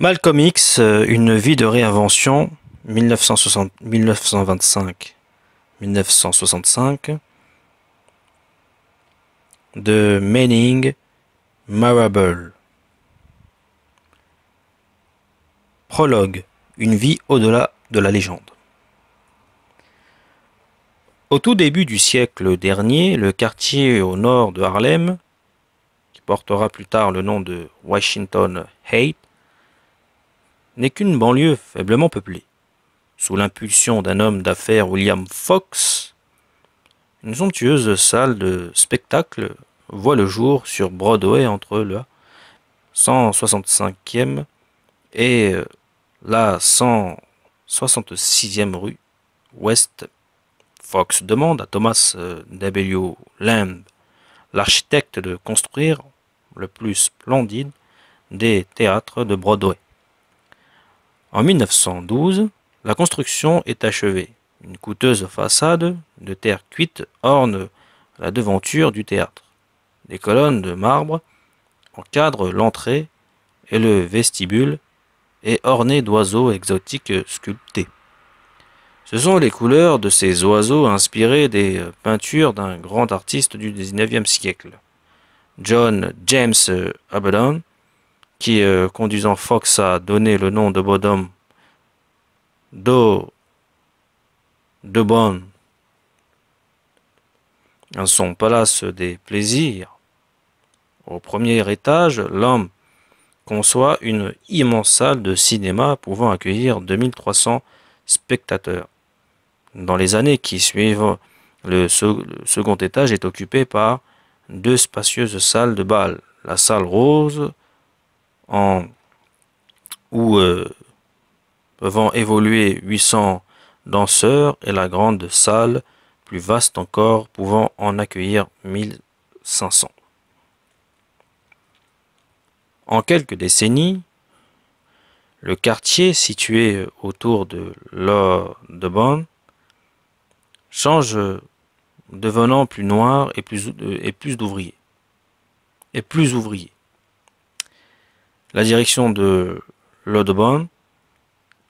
Malcolm X, une vie de réinvention, 1960, 1925, de Manning Marable. Prologue, une vie au-delà de la légende. Au tout début du siècle dernier, le quartier au nord de Harlem, qui portera plus tard le nom de Washington Heights, n'est qu'une banlieue faiblement peuplée. Sous l'impulsion d'un homme d'affaires, William Fox, une somptueuse salle de spectacle voit le jour sur Broadway entre la 165e et la 166e rue Ouest. Fox demande à Thomas W. Lamb, l'architecte, de construire le plus splendide des théâtres de Broadway. En 1912, la construction est achevée. Une coûteuse façade de terre cuite orne la devanture du théâtre. Des colonnes de marbre encadrent l'entrée et le vestibule est orné d'oiseaux exotiques sculptés. Ce sont les couleurs de ces oiseaux inspirées des peintures d'un grand artiste du XIXe siècle, John James Audubon, qui, conduisant Fox à donner le nom de Bodum d'Audubon à son palace des plaisirs. Au premier étage, l'homme conçoit une immense salle de cinéma pouvant accueillir 2300 spectateurs. Dans les années qui suivent, le second étage est occupé par deux spacieuses salles de bal. La salle rose, où peuvent évoluer 800 danseurs, et la grande salle, plus vaste encore, pouvant en accueillir 1500. En quelques décennies, le quartier situé autour de l'Audubon change, devenant plus noir et plus ouvrier. La direction de l'Audubon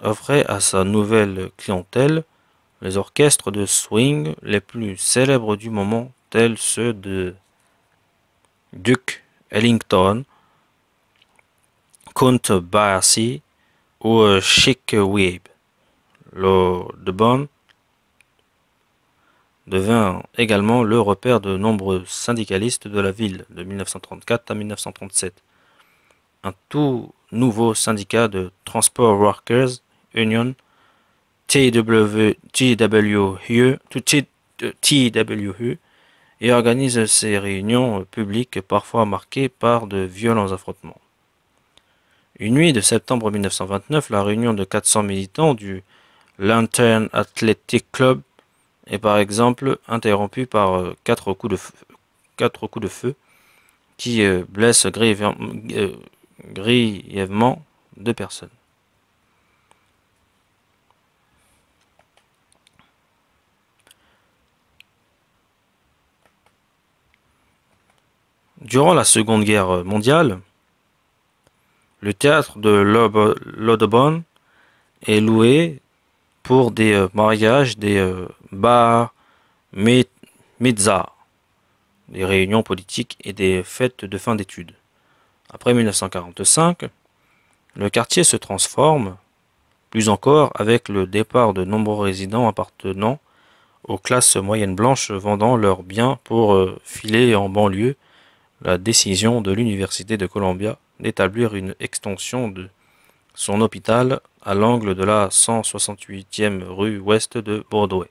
offrait à sa nouvelle clientèle les orchestres de swing les plus célèbres du moment, tels ceux de Duke Ellington, Count Basie ou Chick Webb. L'Audubon devint également le repère de nombreux syndicalistes de la ville de 1934 à 1937. Un tout nouveau syndicat de Transport Workers Union, TWU, et organise ses réunions publiques parfois marquées par de violents affrontements. Une nuit de septembre 1929, la réunion de 400 militants du Lantern Athletic Club est par exemple interrompue par quatre coups de feu qui blessent grièvement deux personnes. Durant la Seconde Guerre mondiale, le théâtre de l'Audubon est loué pour des mariages, des bar mitzvahs, des réunions politiques et des fêtes de fin d'études. Après 1945, le quartier se transforme, plus encore avec le départ de nombreux résidents appartenant aux classes moyennes blanches vendant leurs biens pour filer en banlieue. La décision de l'Université de Columbia d'établir une extension de son hôpital à l'angle de la 168e rue ouest de Broadway,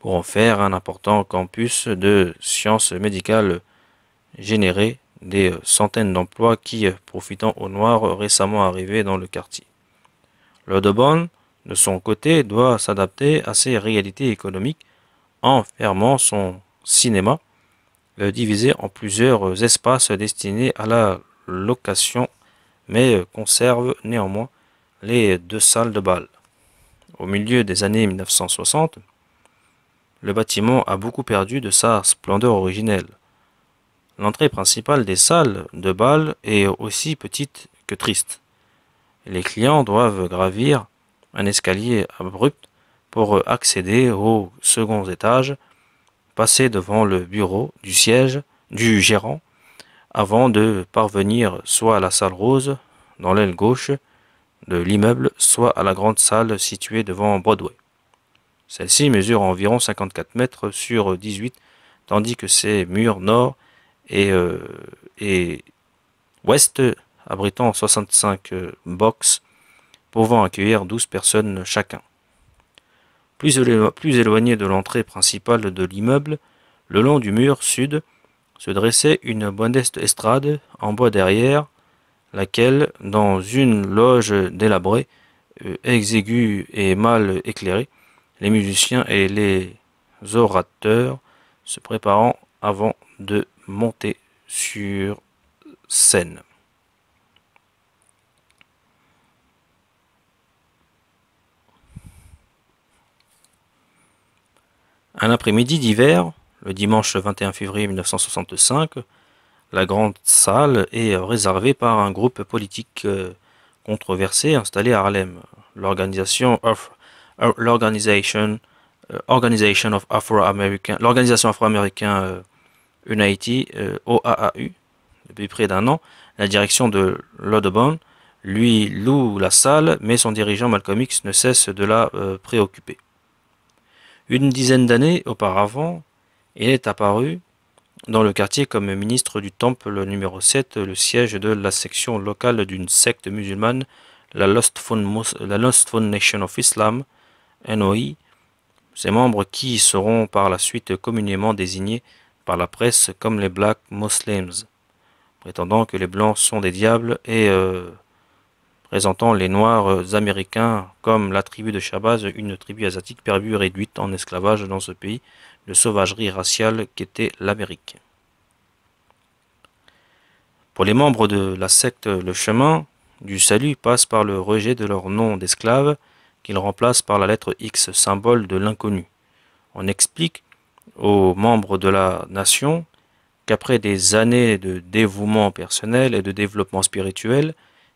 pour en faire un important campus de sciences médicales, générer des centaines d'emplois qui, profitant aux Noirs récemment arrivés dans le quartier. L'Audubon, de son côté, doit s'adapter à ces réalités économiques en fermant son cinéma, divisé en plusieurs espaces destinés à la location, mais conserve néanmoins les deux salles de bal. Au milieu des années 1960, le bâtiment a beaucoup perdu de sa splendeur originelle. L'entrée principale des salles de bal est aussi petite que triste. Les clients doivent gravir un escalier abrupt pour accéder au second étage, passer devant le bureau du siège du gérant avant de parvenir soit à la salle rose dans l'aile gauche de l'immeuble, soit à la grande salle située devant Broadway. Celle-ci mesure environ 54 mètres sur 18, tandis que ses murs nord et ouest abritant 65 box pouvant accueillir 12 personnes chacun. Plus éloigné de l'entrée principale de l'immeuble, le long du mur sud, se dressait une modeste estrade en bois derrière, laquelle, dans une loge délabrée, exiguë et mal éclairée, les musiciens et les orateurs se préparant avant de monter sur scène. Un après-midi d'hiver, le dimanche 21 février 1965, la grande salle est réservée par un groupe politique controversé installé à Harlem, l'Organisation afro-américain Unity, OAAU. Depuis près d'un an, la direction de l'Audubon lui loue la salle, mais son dirigeant Malcolm X ne cesse de la préoccuper. Une dizaine d'années auparavant, il est apparu dans le quartier comme ministre du Temple numéro 7, le siège de la section locale d'une secte musulmane, la Lost Phone Nation of Islam, NOI, ses membres qui seront par la suite communément désignés par la presse comme les Black Muslims, prétendant que les Blancs sont des diables et présentant les Noirs américains comme la tribu de Shabazz, une tribu asiatique perdue réduite en esclavage dans ce pays de sauvagerie raciale qu'était l'Amérique. Pour les membres de la secte, le chemin du salut passe par le rejet de leur nom d'esclave qu'ils remplacent par la lettre X, symbole de l'inconnu. On explique aux membres de la nation qu'après des années de dévouement personnel et de développement spirituel,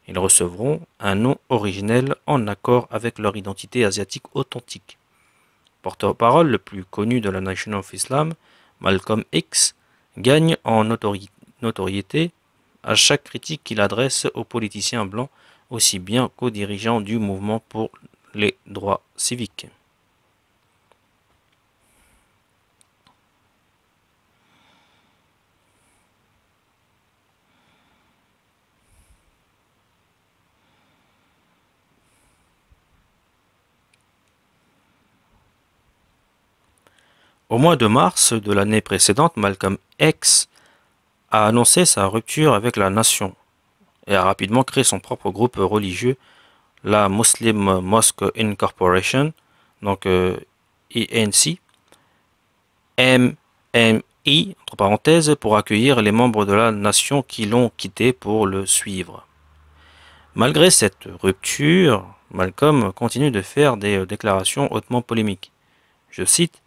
ils recevront un nom originel en accord avec leur identité asiatique authentique. Porte-parole le plus connu de la Nation of Islam, Malcolm X, gagne en notoriété à chaque critique qu'il adresse aux politiciens blancs, aussi bien qu'aux dirigeants du mouvement pour les droits civiques. Au mois de mars de l'année précédente, Malcolm X a annoncé sa rupture avec la nation et a rapidement créé son propre groupe religieux, la Muslim Mosque Incorporation, donc ENC, MMI, entre parenthèses, pour accueillir les membres de la nation qui l'ont quitté pour le suivre. Malgré cette rupture, Malcolm continue de faire des déclarations hautement polémiques. Je cite: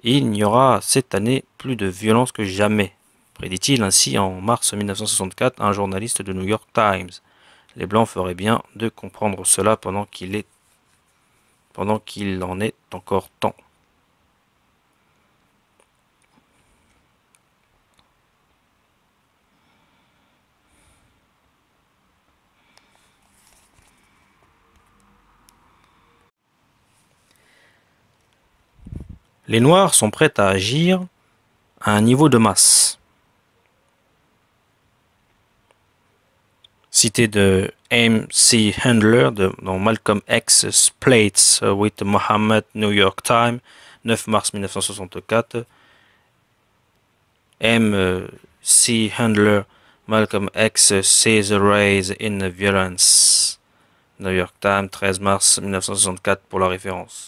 « Il n'y aura cette année plus de violence que jamais », prédit-il ainsi en mars 1964 à un journaliste de New York Times. Les Blancs feraient bien de comprendre cela pendant qu'il en est encore temps. Les Noirs sont prêts à agir à un niveau de masse. Cité de M.C. Handler dans Malcolm X Plates with Muhammad, New York Times, 9 mars 1964. M.C. Handler, Malcolm X sees a rise in violence, New York Times, 13 mars 1964 pour la référence.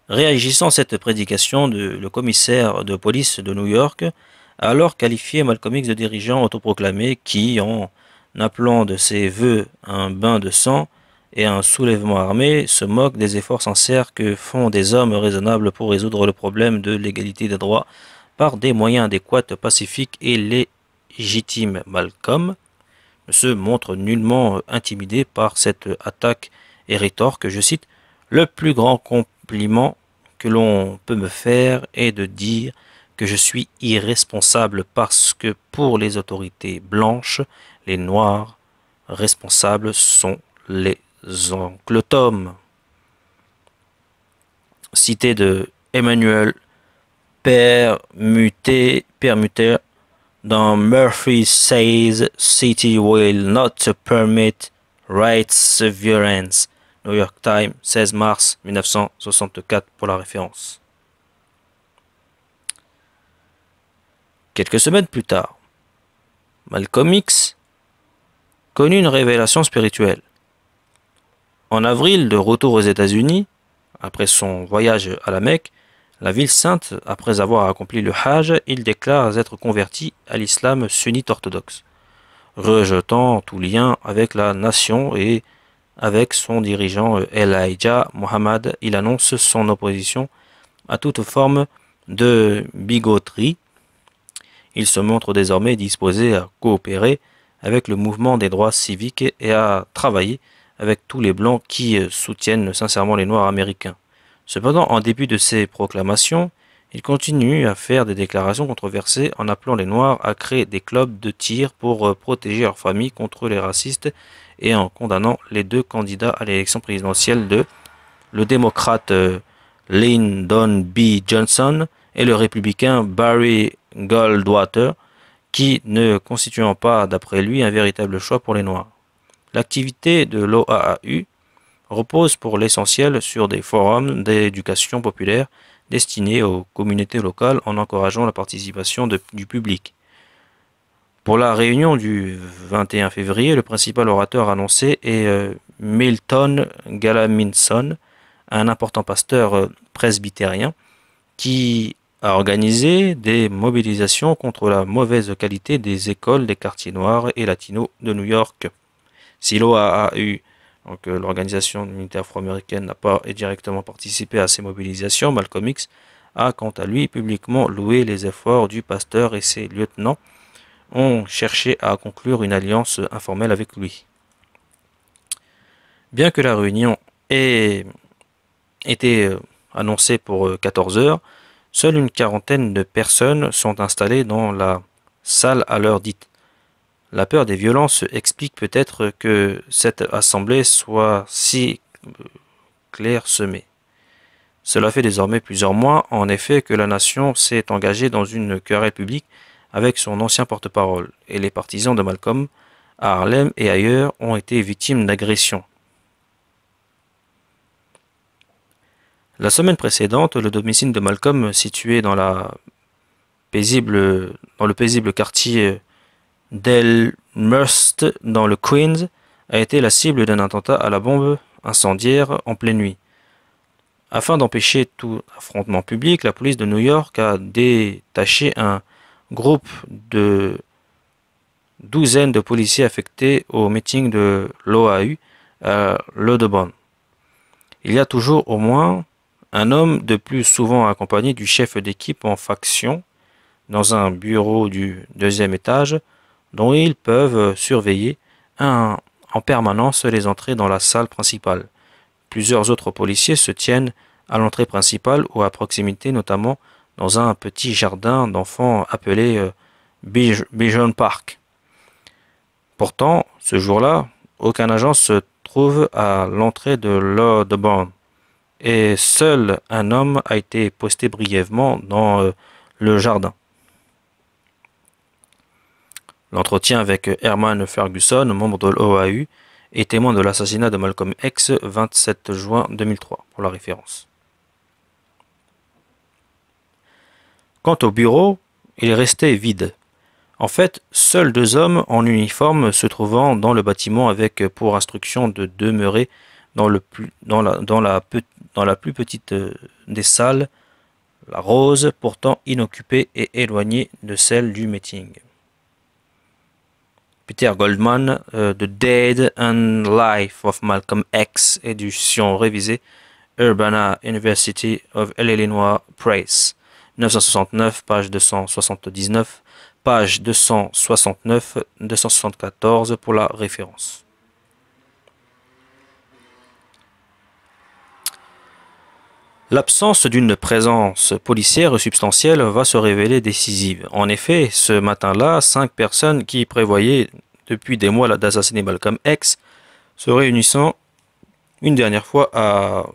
Réagissant à cette prédication, le commissaire de police de New York a alors qualifié Malcolm X de dirigeant autoproclamé qui, en appelant de ses vœux un bain de sang et un soulèvement armé se moquent des efforts sincères que font des hommes raisonnables pour résoudre le problème de l'égalité des droits par des moyens adéquats, pacifiques et légitimes. Malcolm ne se montre nullement intimidé par cette attaque et rétorque, je cite, le plus grand compliment que l'on peut me faire est de dire que je suis irresponsable parce que pour les autorités blanches, les noirs responsables sont les oncles Tom. Cité de Emmanuel Permuter dans Murphy Says City Will Not Permit Rights Violence. New York Times, 16 mars 1964 pour la référence. Quelques semaines plus tard, Malcolm X connut une révélation spirituelle. En avril, de retour aux États-Unis, après son voyage à la Mecque, la ville sainte, après avoir accompli le Hajj, il déclare être converti à l'islam sunnite orthodoxe, rejetant tout lien avec la nation et avec son dirigeant Elijah Muhammad. Il annonce son opposition à toute forme de bigoterie. Il se montre désormais disposé à coopérer avec le mouvement des droits civiques et à travailler avec tous les Blancs qui soutiennent sincèrement les Noirs américains. Cependant, en dépit de ces proclamations, il continue à faire des déclarations controversées en appelant les Noirs à créer des clubs de tir pour protéger leurs familles contre les racistes et en condamnant les deux candidats à l'élection présidentielle le démocrate Lyndon B. Johnson et le républicain Barry Goldwater, qui ne constituant pas, d'après lui, un véritable choix pour les Noirs. L'activité de l'OAAU repose pour l'essentiel sur des forums d'éducation populaire destinés aux communautés locales en encourageant la participation du public. Pour la réunion du 21 février, le principal orateur annoncé est Milton Galaminson, un important pasteur presbytérien qui a organisé des mobilisations contre la mauvaise qualité des écoles des quartiers noirs et latinos de New York. Si l'OAAU, donc l'organisation unitaire afro-américaine, n'a pas directement participé à ces mobilisations, Malcolm X a quant à lui publiquement loué les efforts du pasteur et ses lieutenants ont cherché à conclure une alliance informelle avec lui. Bien que la réunion ait été annoncée pour 14 heures, seule une quarantaine de personnes sont installées dans la salle à l'heure dite. La peur des violences explique peut-être que cette assemblée soit si clairsemée. Cela fait désormais plusieurs mois, en effet, que la nation s'est engagée dans une querelle publique avec son ancien porte-parole, et les partisans de Malcolm, à Harlem et ailleurs, ont été victimes d'agressions. La semaine précédente, le domicile de Malcolm, situé dans le paisible quartier d'Elmhurst dans le Queens, a été la cible d'un attentat à la bombe incendiaire en pleine nuit. Afin d'empêcher tout affrontement public, la police de New York a détaché un groupe de douzaines de policiers affectés au meeting de l'OAU à l'Audubon. Il y a toujours au moins un homme, de plus souvent accompagné du chef d'équipe en faction, dans un bureau du deuxième étage, dont ils peuvent surveiller en permanence les entrées dans la salle principale. Plusieurs autres policiers se tiennent à l'entrée principale ou à proximité, notamment dans un petit jardin d'enfants appelé Bijon Park. Pourtant, ce jour-là, aucun agent se trouve à l'entrée de l'Audubon et seul un homme a été posté brièvement dans le jardin. L'entretien avec Herman Ferguson, membre de l'OAU, et témoin de l'assassinat de Malcolm X, 27 juin 2003, pour la référence. Quant au bureau, il restait vide. En fait, seuls deux hommes en uniforme se trouvant dans le bâtiment avec pour instruction de demeurer dans la plus petite des salles, la rose, pourtant inoccupée et éloignée de celle du meeting. Peter Goldman, The Dead and Life of Malcolm X, édition révisée, Urbana University of Illinois Press, 1969, page 279, page 269-274 pour la référence. L'absence d'une présence policière substantielle va se révéler décisive. En effet, ce matin-là, 5 personnes qui prévoyaient depuis des mois d'assassiner Malcolm X se réunissant une dernière fois à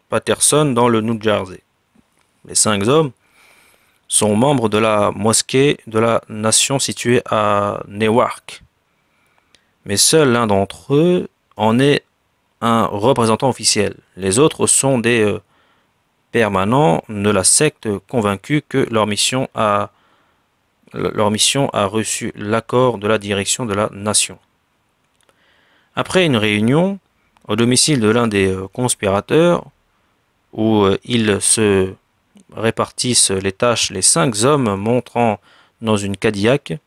Paterson dans le New Jersey. Les 5 hommes sont membres de la mosquée de la nation située à Newark. Mais seul l'un d'entre eux en est un représentant officiel. Les autres sont des permanents de la secte convaincus que leur mission a reçu l'accord de la direction de la nation. Après une réunion au domicile de l'un des conspirateurs, où ils se répartissent les tâches, les 5 hommes montant dans une Cadillac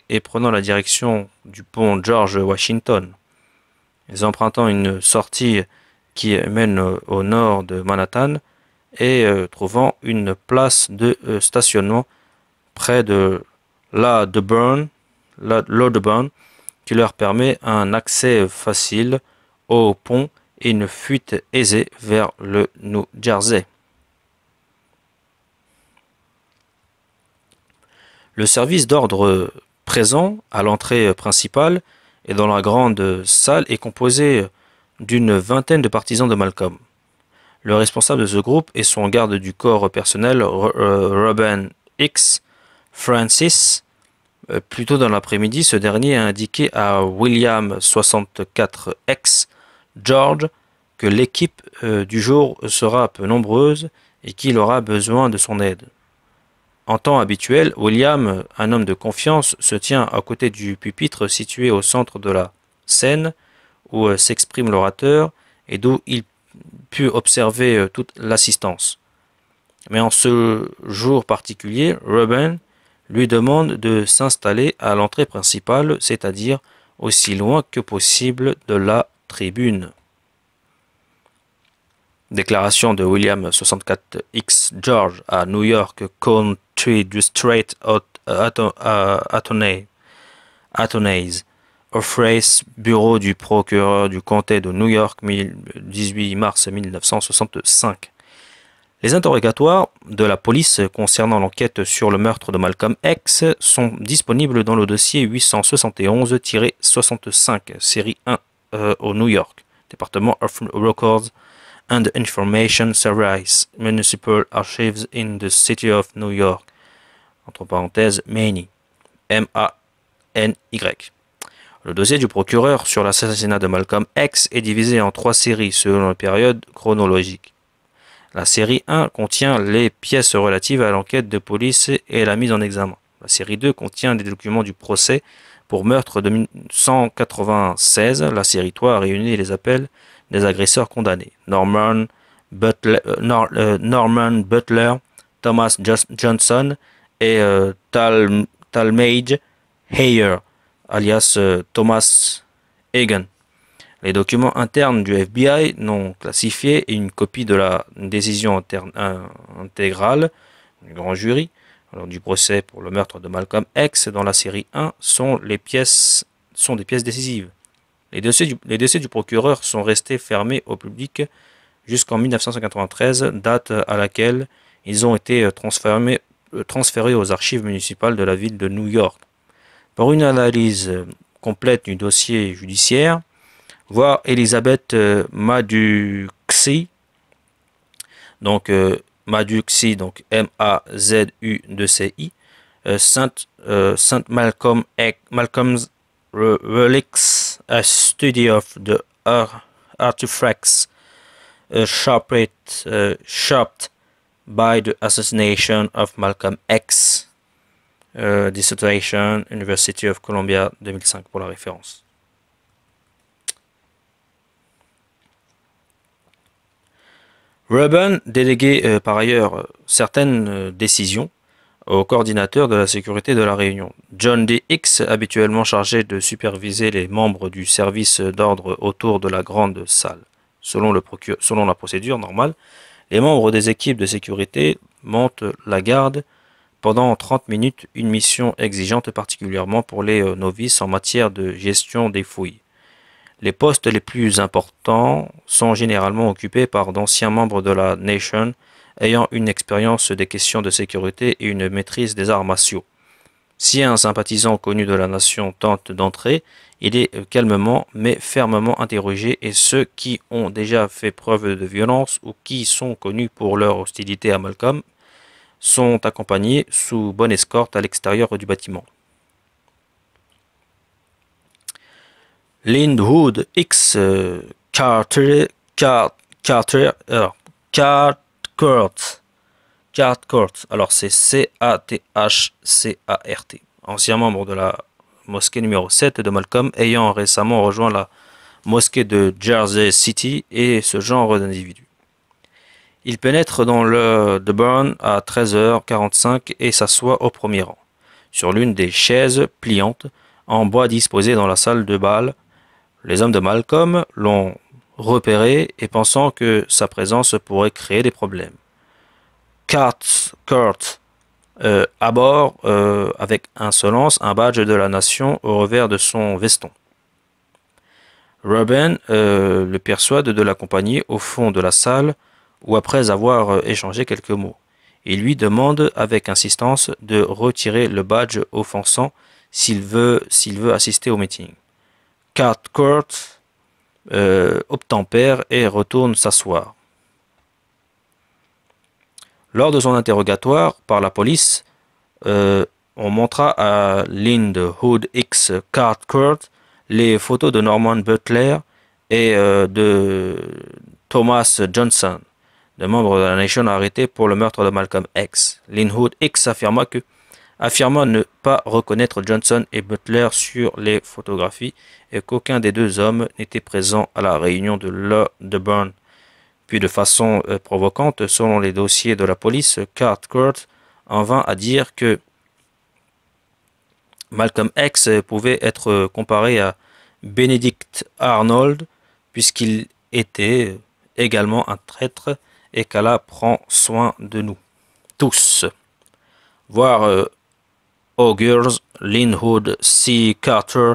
et prenant la direction du pont George Washington. Ils empruntant une sortie qui mène au nord de Manhattan et trouvant une place de stationnement près de l'Audubon qui leur permet un accès facile au pont et une fuite aisée vers le New Jersey. Le service d'ordre présent à l'entrée principale et dans la grande salle est composé d'une vingtaine de partisans de Malcolm. Le responsable de ce groupe est son garde du corps personnel, Reuben X. Francis. Plus tôt dans l'après-midi, ce dernier a indiqué à William 64X George que l'équipe du jour sera peu nombreuse et qu'il aura besoin de son aide. En temps habituel, William, un homme de confiance, se tient à côté du pupitre situé au centre de la scène où s'exprime l'orateur et d'où il put observer toute l'assistance. Mais en ce jour particulier, Reuben lui demande de s'installer à l'entrée principale, c'est-à-dire aussi loin que possible de la tribune. Déclaration de William 64X George à New York Country District Attorneys Office, bureau du procureur du comté de New York, 18 mars 1965. Les interrogatoires de la police concernant l'enquête sur le meurtre de Malcolm X sont disponibles dans le dossier 871-65, série 1 au New York, département of Records and Information Service, Municipal Archives in the City of New York, entre parenthèses, Manny, M-A-N-Y. Le dossier du procureur sur l'assassinat de Malcolm X est divisé en 3 séries selon la période chronologique. La série 1 contient les pièces relatives à l'enquête de police et la mise en examen. La série 2 contient des documents du procès pour meurtre de 1996. La série 3 réunit les appels des agresseurs condamnés. Norman Butler, Thomas Johnson et Talmadge Hayer, alias Thomas Hagen. Les documents internes du FBI non classifiés et une copie de la décision intégrale du grand jury lors du procès pour le meurtre de Malcolm X dans la série 1 sont des pièces décisives. Les dossiers du procureur sont restés fermés au public jusqu'en 1993, date à laquelle ils ont été transférés aux archives municipales de la ville de New York. Pour une analyse complète du dossier judiciaire, voir Elizabeth Maduxi, donc Maduxi, donc M-A-Z-U-2-C-I, Saint Malcolm's Relics, a study of the artifacts shaped by the assassination of Malcolm X. Dissertation, University of Columbia, 2005 pour la référence. Reuben déléguait par ailleurs certaines décisions au coordinateur de la sécurité de la Réunion, John D. Hicks, habituellement chargé de superviser les membres du service d'ordre autour de la grande salle. Selon la procédure normale, les membres des équipes de sécurité montent la garde pendant 30 minutes, une mission exigeante particulièrement pour les novices en matière de gestion des fouilles. Les postes les plus importants sont généralement occupés par d'anciens membres de la Nation ayant une expérience des questions de sécurité et une maîtrise des arts martiaux. Si un sympathisant connu de la nation tente d'entrer, il est calmement mais fermement interrogé et ceux qui ont déjà fait preuve de violence ou qui sont connus pour leur hostilité à Malcolm sont accompagnés sous bonne escorte à l'extérieur du bâtiment. Linwood X Carter Cartcourt, alors c'est C-A-T-H-C-A-R-T, ancien membre de la mosquée numéro 7 de Malcolm, ayant récemment rejoint la mosquée de Jersey City et ce genre d'individu. Il pénètre dans le The Burn à 13h45 et s'assoit au premier rang, sur l'une des chaises pliantes en bois disposées dans la salle de bal. Les hommes de Malcolm l'ont repéré et pensant que sa présence pourrait créer des problèmes. Kurt aborde avec insolence un badge de la nation au revers de son veston. Robin le persuade de l'accompagner au fond de la salle où après avoir échangé quelques mots, il lui demande avec insistance de retirer le badge offensant s'il veut assister au meeting. Kurt obtempère et retourne s'asseoir. Lors de son interrogatoire par la police, on montra à Linwood X Kurt les photos de Norman Butler et de Thomas Johnson, des membres de la Nation arrêtés pour le meurtre de Malcolm X. Linwood X affirma ne pas reconnaître Johnson et Butler sur les photographies et qu'aucun des deux hommes n'était présent à la réunion de Burn. Puis de façon provocante, selon les dossiers de la police, Kurt en vint à dire que Malcolm X pouvait être comparé à Benedict Arnold puisqu'il était également un traître et qu'Allah prend soin de nous tous. Voir Augurs, Linwood C. Carter,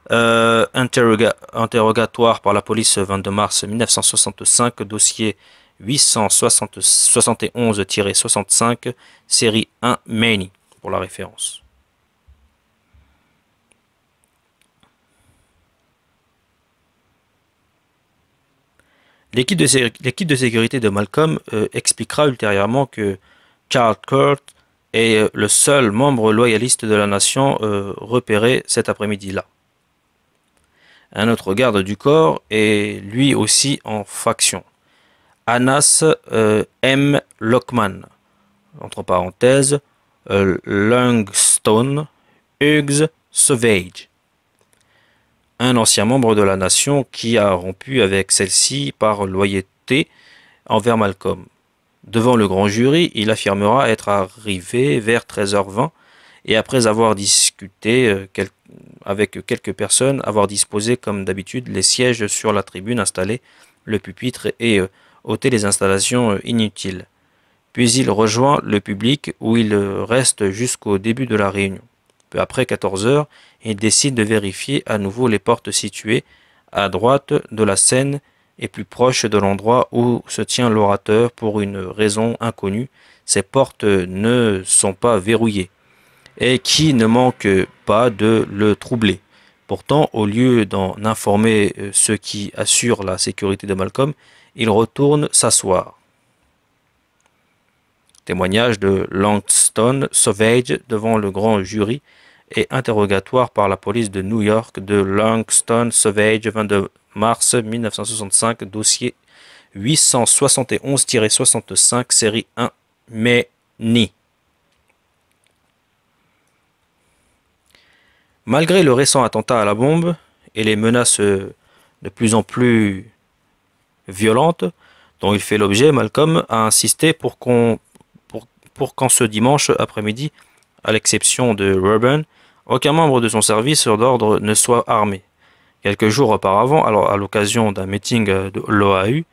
interrogatoire par la police 22 mars 1965, dossier 871-65, série 1 Maney, pour la référence. L'équipe de sécurité de Malcolm expliquera ultérieurement que Kurt est le seul membre loyaliste de la nation repéré cet après-midi-là. Un autre garde du corps est lui aussi en faction. Anas M. Lockman, entre parenthèses, Lungstone Hughes Savage, un ancien membre de la nation qui a rompu avec celle-ci par loyauté envers Malcolm. Devant le grand jury, il affirmera être arrivé vers 13h20 et après avoir discuté avec quelques personnes, avoir disposé comme d'habitude les sièges sur la tribune, installé le pupitre et ôté les installations inutiles. Puis il rejoint le public où il reste jusqu'au début de la réunion. Peu après 14h, il décide de vérifier à nouveau les portes situées à droite de la scène et plus proche de l'endroit où se tient l'orateur pour une raison inconnue. Ces portes ne sont pas verrouillées et qui ne manque pas de le troubler. Pourtant, au lieu d'en informer ceux qui assurent la sécurité de Malcolm, il retourne s'asseoir. Témoignage de Langston Savage devant le grand jury et interrogatoire par la police de New York de Langston Savage, 22 mars 1965, dossier 871-65, série 1, Maney. Malgré le récent attentat à la bombe et les menaces de plus en plus violentes dont il fait l'objet, Malcolm a insisté pour pour qu'en ce dimanche après-midi, à l'exception de Reuben, aucun membre de son service d'ordre ne soit armé. Quelques jours auparavant, alors à l'occasion d'un meeting de l'OAU,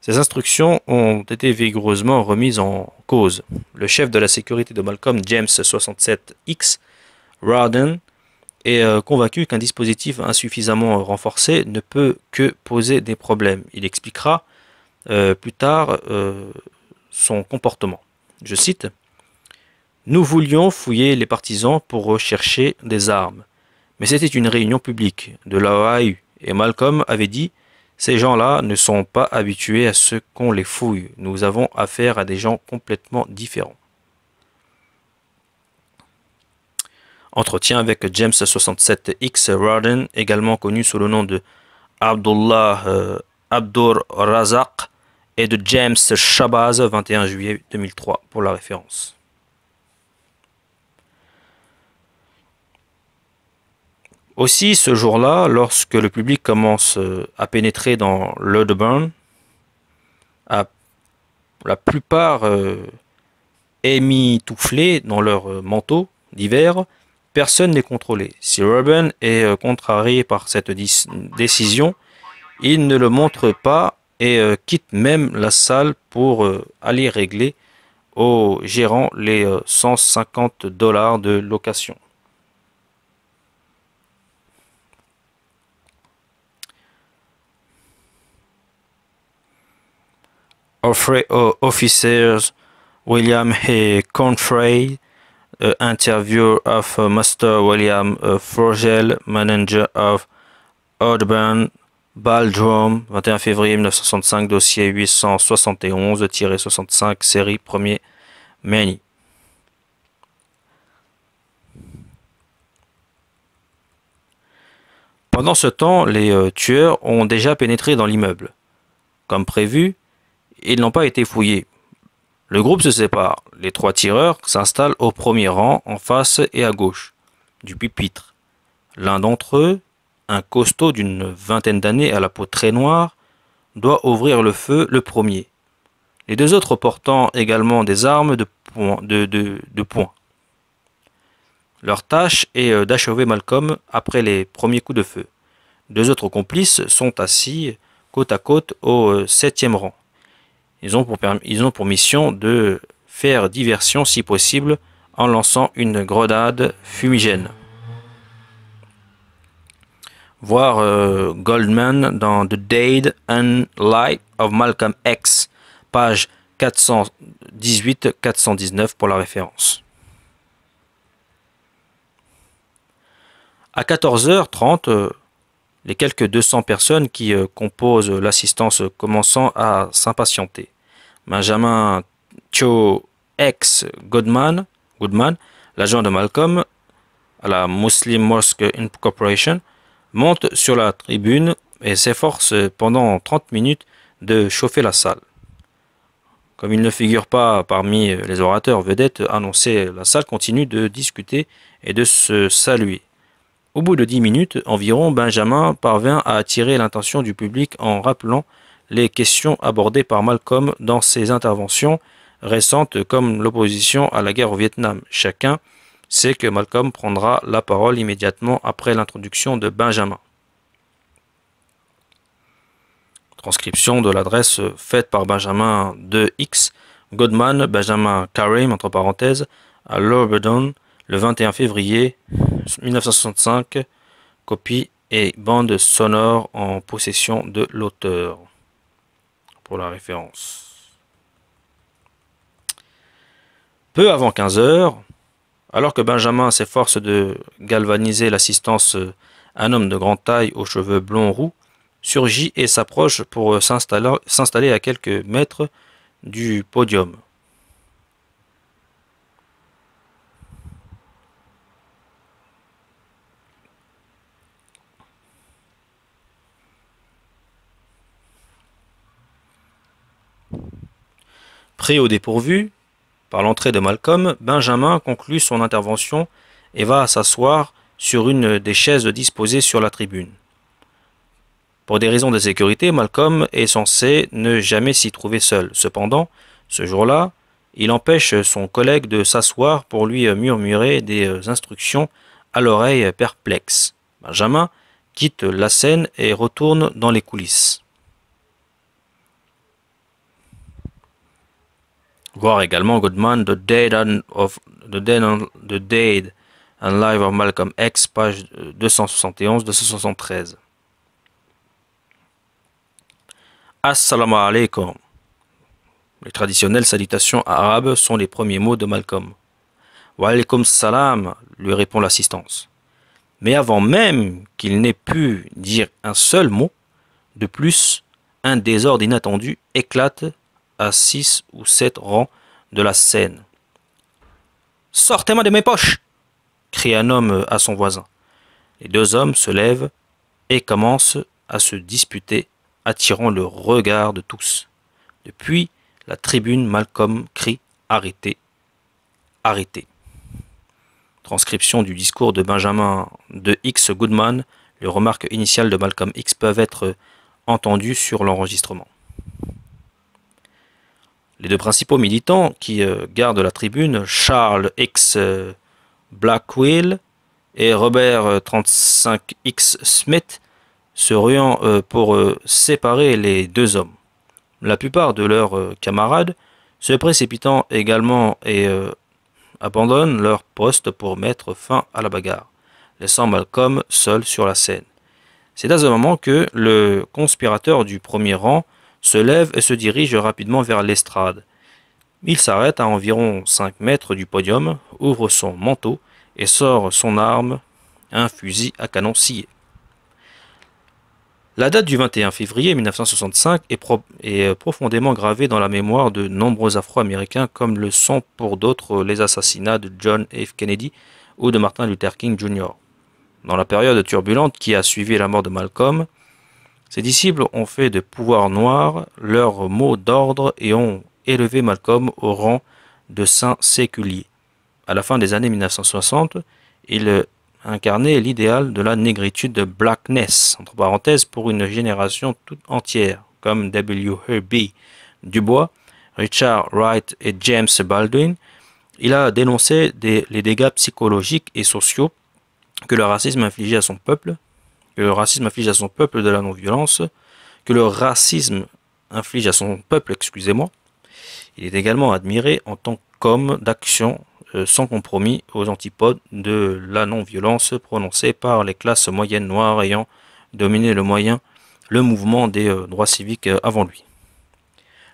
ces instructions ont été vigoureusement remises en cause. Le chef de la sécurité de Malcolm, James 67X Rawdon, est convaincu qu'un dispositif insuffisamment renforcé ne peut que poser des problèmes. Il expliquera plus tard son comportement. Je cite: Nous voulions fouiller les partisans pour rechercher des armes. Mais c'était une réunion publique de l'OAU et Malcolm avait dit: Ces gens-là ne sont pas habitués à ce qu'on les fouille. Nous avons affaire à des gens complètement différents. Entretien avec James 67X Rawdon, également connu sous le nom de Abdullah Abdur Razak, et de James Shabazz, 21 juillet 2003 pour la référence. Aussi, ce jour-là, lorsque le public commence à pénétrer dans l'Audburn, la plupart émitouflés dans leurs manteaux d'hiver, personne n'est contrôlé. Si Reuben est contrarié par cette décision, il ne le montre pas et quitte même la salle pour aller régler au gérant les $150 de location. Officers William A. Confrey, interview of Master William Frogel, manager of Audburn Baldrome, 21 février 1965, dossier 871-65, série 1er, Manny. Pendant ce temps, les tueurs ont déjà pénétré dans l'immeuble. Comme prévu, ils n'ont pas été fouillés. Le groupe se sépare. Les 3 tireurs s'installent au premier rang, en face et à gauche du pupitre. L'un d'entre eux, un costaud d'une vingtaine d'années à la peau très noire, doit ouvrir le feu le premier. Les 2 autres portant également des armes de poing. Leur tâche est d'achever Malcolm après les premiers coups de feu. 2 autres complices sont assis côte à côte au 7e rang. Ils ont pour mission de faire diversion si possible en lançant une grenade fumigène. Voir Goldman dans The Dead and Light of Malcolm X, page 418-419 pour la référence. À 14h30, les quelques 200 personnes qui composent l'assistance commençant à s'impatienter. Benjamin Cho X Goodman, l'agent de Malcolm à la Muslim Mosque Incorporation, monte sur la tribune et s'efforce pendant 30 minutes de chauffer la salle. Comme il ne figure pas parmi les orateurs vedettes annoncés, la salle continue de discuter et de se saluer. Au bout de 10 minutes environ, Benjamin parvint à attirer l'attention du public en rappelant les questions abordées par Malcolm dans ses interventions récentes comme l'opposition à la guerre au Vietnam. Chacun sait que Malcolm prendra la parole immédiatement après l'introduction de Benjamin. Transcription de l'adresse faite par Benjamin 2X Goodman, Benjamin Karim, entre parenthèses, à l'Audburn, le 21 février 1965, copie et bande sonore en possession de l'auteur. Pour la référence. Peu avant 15 heures, alors que Benjamin s'efforce de galvaniser l'assistance, un homme de grande taille aux cheveux blonds roux surgit et s'approche pour s'installer à quelques mètres du podium. Pris au dépourvu par l'entrée de Malcolm, Benjamin conclut son intervention et va s'asseoir sur une des chaises disposées sur la tribune. Pour des raisons de sécurité, Malcolm est censé ne jamais s'y trouver seul. Cependant, ce jour-là, il empêche son collègue de s'asseoir pour lui murmurer des instructions à l'oreille perplexe. Benjamin quitte la scène et retourne dans les coulisses. Voir également Goodman, The Dead and Life of Malcolm X, page 271-273. Assalamu alaikum. Les traditionnelles salutations arabes sont les premiers mots de Malcolm. Wa alaikum salam, lui répond l'assistance. Mais avant même qu'il n'ait pu dire un seul mot, de plus, un désordre inattendu éclate à 6 ou 7 rangs de la scène. « Sortez-moi de mes poches !» crie un homme à son voisin. Les deux hommes se lèvent et commencent à se disputer, attirant le regard de tous. Depuis la tribune, Malcolm crie « Arrêtez, arrêtez !» Transcription du discours de Benjamin de X. Goodman. Les remarques initiales de Malcolm X peuvent être entendues sur l'enregistrement. Les deux principaux militants qui gardent la tribune, Charles X. Blackwell et Robert 35X Smith, se ruant pour séparer les deux hommes. La plupart de leurs camarades, se précipitant également et abandonnent leur poste pour mettre fin à la bagarre, laissant Malcolm seul sur la scène. C'est à ce moment que le conspirateur du premier rang se lève et se dirige rapidement vers l'estrade. Il s'arrête à environ 5 mètres du podium, ouvre son manteau et sort son arme, un fusil à canon scié. La date du 21 février 1965 est profondément gravée dans la mémoire de nombreux Afro-Américains, comme le sont pour d'autres les assassinats de John F. Kennedy ou de Martin Luther King Jr. Dans la période turbulente qui a suivi la mort de Malcolm, ses disciples ont fait de pouvoir noir leur mot d'ordre et ont élevé Malcolm au rang de saint séculier. À la fin des années 1960, il incarnait l'idéal de la négritude de blackness, entre parenthèses, pour une génération toute entière, comme W. Herbie Dubois, Richard Wright et James Baldwin. Il a dénoncé les dégâts psychologiques et sociaux que le racisme inflige à son peuple, de la non-violence, que le racisme inflige à son peuple, Il est également admiré en tant qu'homme d'action sans compromis aux antipodes de la non-violence prononcée par les classes moyennes noires ayant dominé le mouvement des droits civiques avant lui.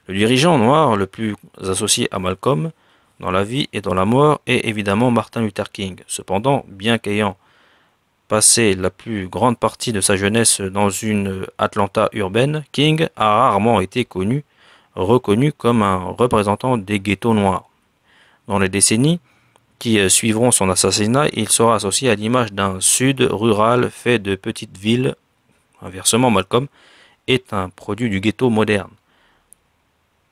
Le dirigeant noir le plus associé à Malcolm dans la vie et dans la mort est évidemment Martin Luther King. Cependant, bien qu'ayant passé la plus grande partie de sa jeunesse dans une Atlanta urbaine, King a rarement été reconnu comme un représentant des ghettos noirs. Dans les décennies qui suivront son assassinat, il sera associé à l'image d'un sud rural fait de petites villes. Inversement, Malcolm est un produit du ghetto moderne.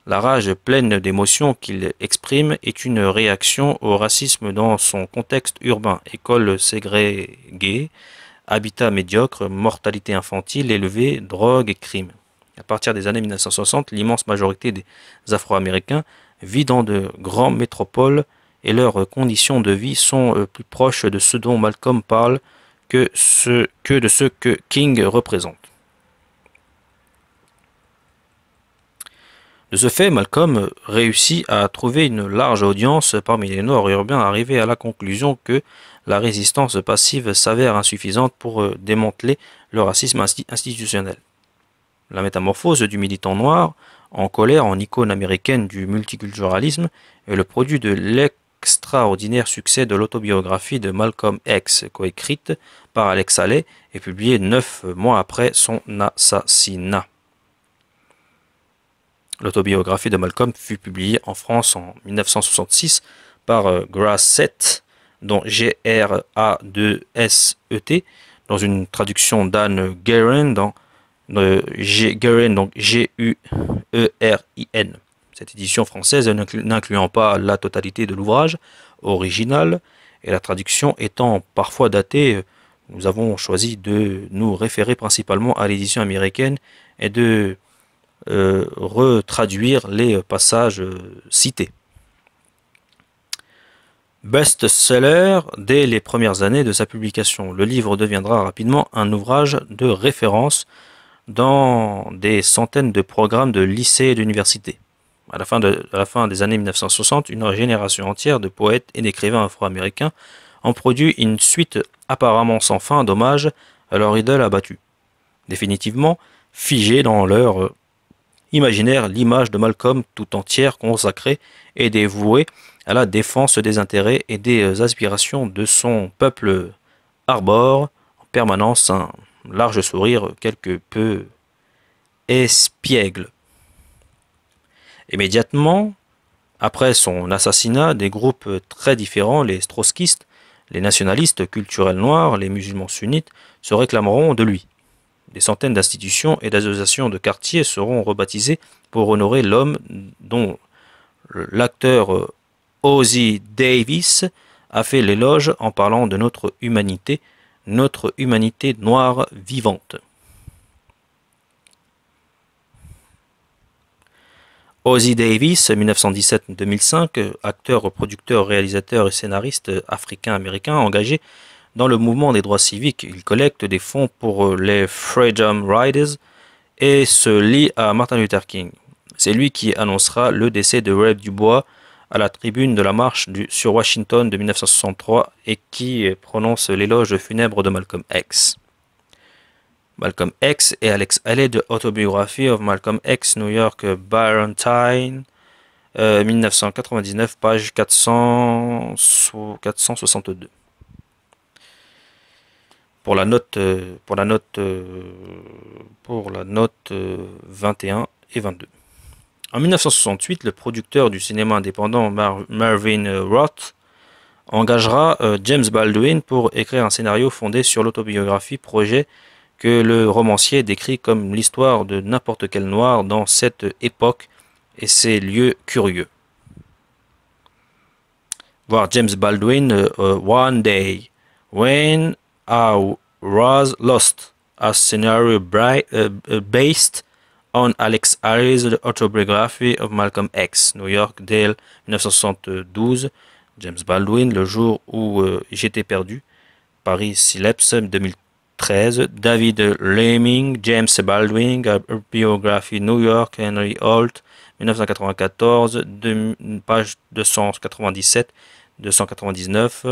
La rage pleine d'émotions qu'il exprime est une réaction au racisme dans son contexte urbain, école ségrégée, habitat médiocre, mortalité infantile élevée, drogue et crimes. À partir des années 1960, l'immense majorité des Afro-Américains vit dans de grandes métropoles et leurs conditions de vie sont plus proches de ce dont Malcolm parle que de ce que King représente. De ce fait, Malcolm réussit à trouver une large audience parmi les Noirs urbains, arrivés à la conclusion que la résistance passive s'avère insuffisante pour démanteler le racisme institutionnel. La métamorphose du militant noir en colère en icône américaine du multiculturalisme est le produit de l'extraordinaire succès de l'autobiographie de Malcolm X, coécrite par Alex Haley et publiée 9 mois après son assassinat. L'autobiographie de Malcolm fut publiée en France en 1966 par Grasset, dont G-R-A-2-S-E-T, dans une traduction d'Anne Guerin, donc G-U-E-R-I-N. Cette édition française n'incluant pas la totalité de l'ouvrage original et la traduction étant parfois datée, nous avons choisi de nous référer principalement à l'édition américaine et de retraduire les passages cités. Best-seller dès les premières années de sa publication, le livre deviendra rapidement un ouvrage de référence dans des centaines de programmes de lycées et d'universités. À la fin des années 1960, une génération entière de poètes et d'écrivains afro-américains ont produit une suite apparemment sans fin d'hommages à leur idole abattue. Définitivement figée dans leur imaginaire, l'image de Malcolm tout entière consacrée et dévouée à la défense des intérêts et des aspirations de son peuple arbore en permanence un large sourire quelque peu espiègle. Immédiatement après son assassinat, des groupes très différents, les trotskistes, les nationalistes culturels noirs, les musulmans sunnites, se réclameront de lui. Des centaines d'institutions et d'associations de quartier seront rebaptisées pour honorer l'homme dont l'acteur Ozzie Davis a fait l'éloge en parlant de notre humanité noire vivante. Ozzie Davis, 1917-2005, acteur, producteur, réalisateur et scénariste africain-américain engagé dans le mouvement des droits civiques. Il collecte des fonds pour les Freedom Riders et se lie à Martin Luther King. C'est lui qui annoncera le décès de Reb Dubois à la tribune de la marche sur Washington de 1963 et qui prononce l'éloge funèbre de Malcolm X. Malcolm X et Alex Haley de Autobiography of Malcolm X, New York, Ballantine, 1999, page 462. Pour la note 21 et 22. En 1968, le producteur du cinéma indépendant Marvin Roth engagera James Baldwin pour écrire un scénario fondé sur l'autobiographie, projet que le romancier décrit comme l'histoire de n'importe quel noir dans cette époque et ses lieux curieux. Voir James Baldwin, One Day, When I Was Lost, a scenario based on Alex Haley's Autobiography of Malcolm X, New York, Dale, 1972, James Baldwin, Le jour où j'étais perdu, Paris Sileps, 2013, David Lemming, James Baldwin, Biography, New York, Henry Holt, 1994, page 297, 299,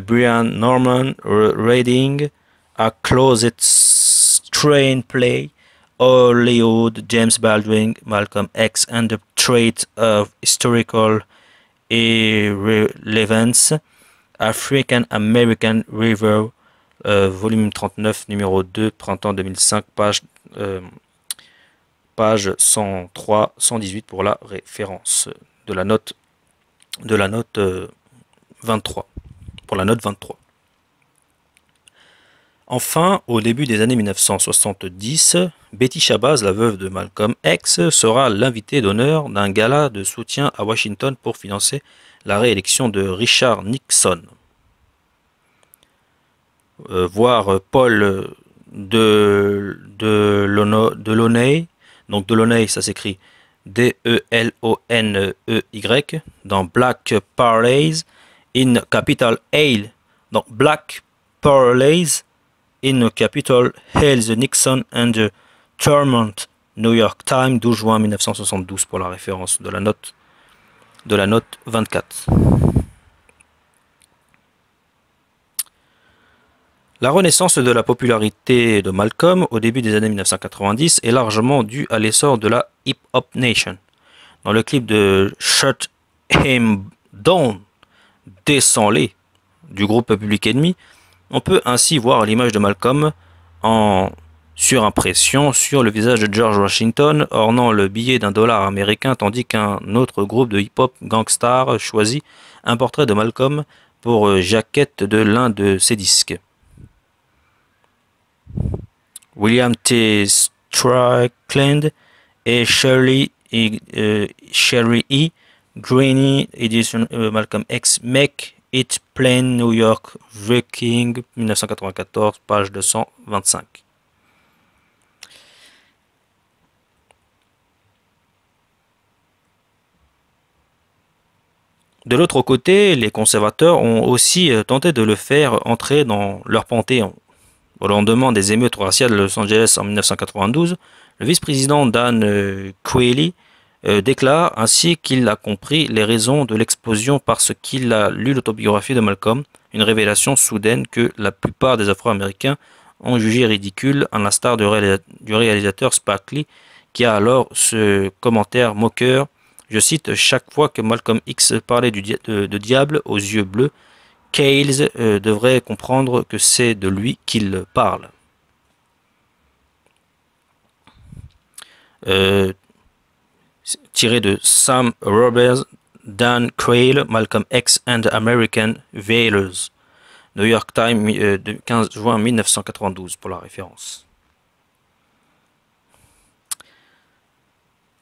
Brian Norman Reading, A Closet Screenplay, Hollywood, James Baldwin, Malcolm X and the Trait of Historical Irrelevance, African American River, volume 39, numéro 2, printemps 2005, page 103, 118 pour la référence de la note 23. Pour la note 23. Enfin, au début des années 1970, Betty Shabazz, la veuve de Malcolm X, sera l'invitée d'honneur d'un gala de soutien à Washington pour financer la réélection de Richard Nixon. Voir Paul Delaunay, donc Delaunay, ça s'écrit D-E-L-O-N-E-Y, dans Black Parleys in Capitol Hill, donc Black Parleys in Capitol Hill, the Nixon and the Thurmont, New York Times, 12 juin 1972 pour la référence de la note 24. La renaissance de la popularité de Malcolm au début des années 1990 est largement due à l'essor de la Hip Hop Nation. Dans le clip de Shut Him Down, Descends-les, du groupe Public Enemy, on peut ainsi voir l'image de Malcolm en surimpression sur le visage de George Washington, ornant le billet d'$1 américain, tandis qu'un autre groupe de hip-hop gangstar choisit un portrait de Malcolm pour jaquette de l'un de ses disques. William T. Strickland et Sherry E. Greene, édition Malcolm X, Make It Plain, New York, Viking, 1994, page 225. De l'autre côté, les conservateurs ont aussi tenté de le faire entrer dans leur panthéon. Au lendemain des émeutes raciales de Los Angeles en 1992, le vice-président Dan Quayle déclare ainsi qu'il a compris les raisons de l'explosion parce qu'il a lu l'autobiographie de Malcolm, une révélation soudaine que la plupart des Afro-Américains ont jugé ridicule, à l'instar du réalisateur Spike Lee, qui a alors ce commentaire moqueur. Je cite: chaque fois que Malcolm X parlait de diable aux yeux bleus, Cales devrait comprendre que c'est de lui qu'il parle. Tiré de Sam Roberts, Dan Quayle, Malcolm X and the American Veilers. New York Times, de 15 juin 1992 pour la référence.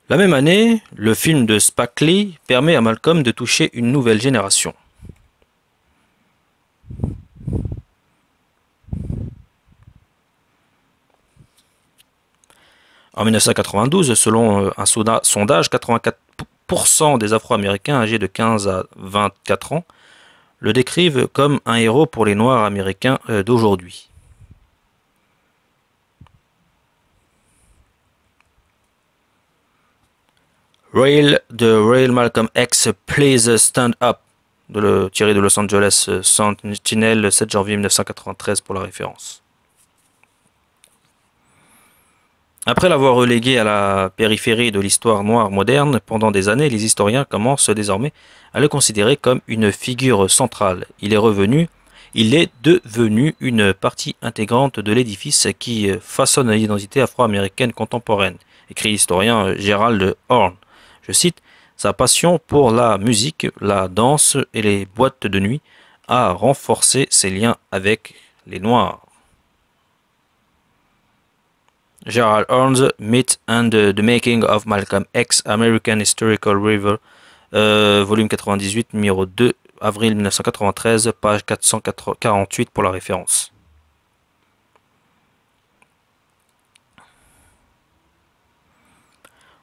La même année, le film de Spike Lee permet à Malcolm de toucher une nouvelle génération. En 1992, selon un sondage, 84% des Afro-Américains âgés de 15 à 24 ans le décrivent comme un héros pour les Noirs américains d'aujourd'hui. de Real Malcolm X Please Stand Up, tiré de Los Angeles Sentinel, le 7 janvier 1993 pour la référence. Après l'avoir relégué à la périphérie de l'histoire noire moderne pendant des années, les historiens commencent désormais à le considérer comme une figure centrale. Il est devenu une partie intégrante de l'édifice qui façonne l'identité afro-américaine contemporaine, écrit l'historien Gerald Horne. Je cite: sa passion pour la musique, la danse et les boîtes de nuit a renforcé ses liens avec les Noirs. Gerald Horne's Myth and the Making of Malcolm X, American Historical Review, volume 98, numéro 2, avril 1993, page 448 pour la référence.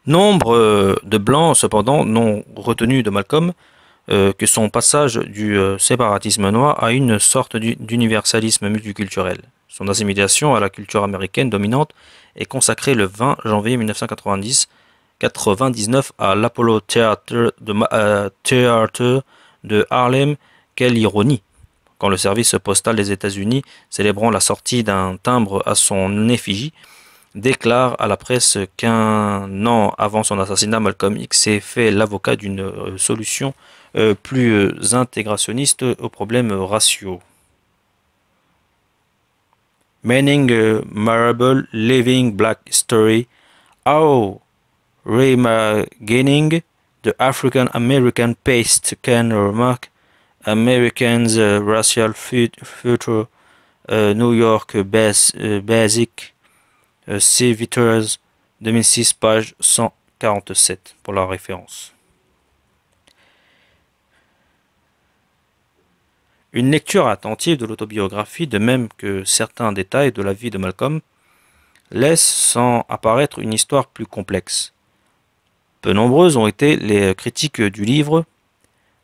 Nombre de Blancs, cependant, n'ont retenu de Malcolm que son passage du séparatisme noir à une sorte d'universalisme multiculturel. Son assimilation à la culture américaine dominante est consacrée le 20 janvier 1999 à l'Apollo Theater de Harlem. Quelle ironie! Quand le service postal des États-Unis, célébrant la sortie d'un timbre à son effigie, déclare à la presse qu'un an avant son assassinat, Malcolm X s'est fait l'avocat d'une solution plus intégrationniste aux problèmes raciaux. Manning Marable Living Black Story, How Reimagining the African American Past Can Remark Americans Racial Future, New York Basic Civitas, 2006, page 147 pour la référence. Une lecture attentive de l'autobiographie, de même que certains détails de la vie de Malcolm, laisse sans apparaître une histoire plus complexe. Peu nombreuses ont été les critiques du livre,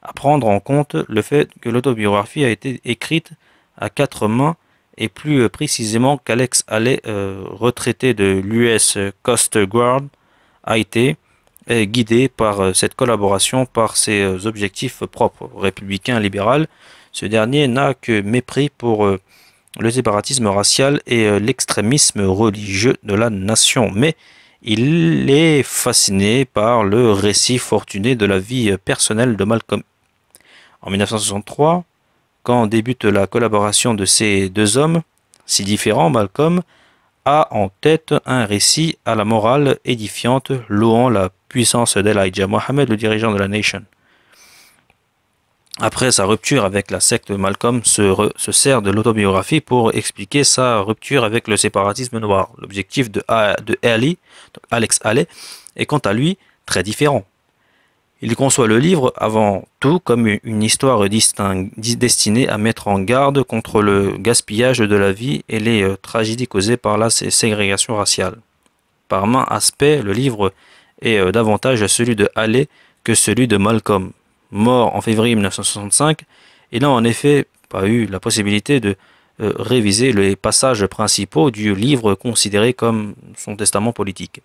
à prendre en compte le fait que l'autobiographie a été écrite à 4 mains et plus précisément qu'Alex Haley, retraité de l'US Coast Guard, a été guidé par cette collaboration par ses objectifs propres, républicain libéral. Ce dernier n'a que mépris pour le séparatisme racial et l'extrémisme religieux de la nation, mais il est fasciné par le récit fortuné de la vie personnelle de Malcolm. En 1963, quand débute la collaboration de ces deux hommes, si différents, Malcolm a en tête un récit à la morale édifiante, louant la puissance d'Elijah Muhammad, le dirigeant de la Nation. Après sa rupture avec la secte, Malcolm se sert de l'autobiographie pour expliquer sa rupture avec le séparatisme noir. L'objectif de Alex Haley, est quant à lui très différent. Il conçoit le livre avant tout comme une histoire destinée à mettre en garde contre le gaspillage de la vie et les tragédies causées par la ségrégation raciale. Par maint aspect, le livre est davantage celui de Haley que celui de Malcolm. mort en février 1965, il n'a en effet pas eu la possibilité de réviser les passages principaux du livre considéré comme son testament politique.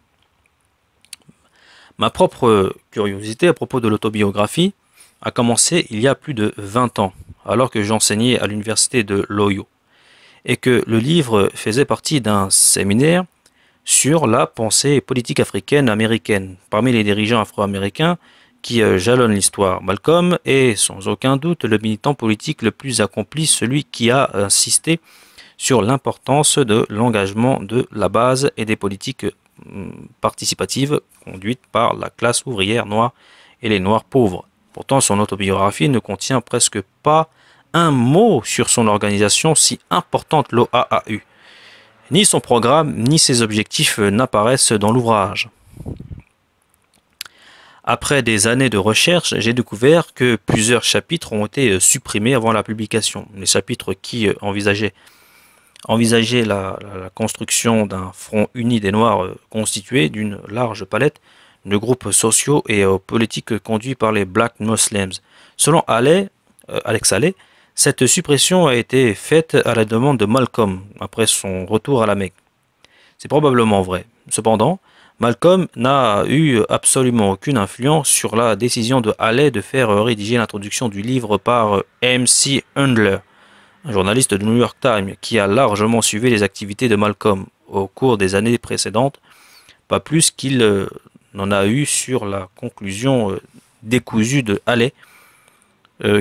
Ma propre curiosité à propos de l'autobiographie a commencé il y a plus de 20 ans, alors que j'enseignais à l'université de l'Ohio, et que le livre faisait partie d'un séminaire sur la pensée politique africaine américaine. Parmi les dirigeants afro-américains qui jalonnent l'histoire, Malcolm est sans aucun doute le militant politique le plus accompli, celui qui a insisté sur l'importance de l'engagement de la base et des politiques participatives conduites par la classe ouvrière noire et les noirs pauvres. Pourtant, son autobiographie ne contient presque pas un mot sur son organisation si importante, l'OAAU. Ni son programme, ni ses objectifs n'apparaissent dans l'ouvrage. Après des années de recherche, j'ai découvert que plusieurs chapitres ont été supprimés avant la publication. Les chapitres qui envisageaient la construction d'un front uni des Noirs constitué d'une large palette de groupes sociaux et politiques conduits par les Black Muslims. Selon Alex Haley, cette suppression a été faite à la demande de Malcolm après son retour à la Mecque. C'est probablement vrai. Cependant, Malcolm n'a eu absolument aucune influence sur la décision de Haley de faire rédiger l'introduction du livre par M.C. Handler, un journaliste du New York Times qui a largement suivi les activités de Malcolm au cours des années précédentes, pas plus qu'il n'en a eu sur la conclusion décousue de Haley,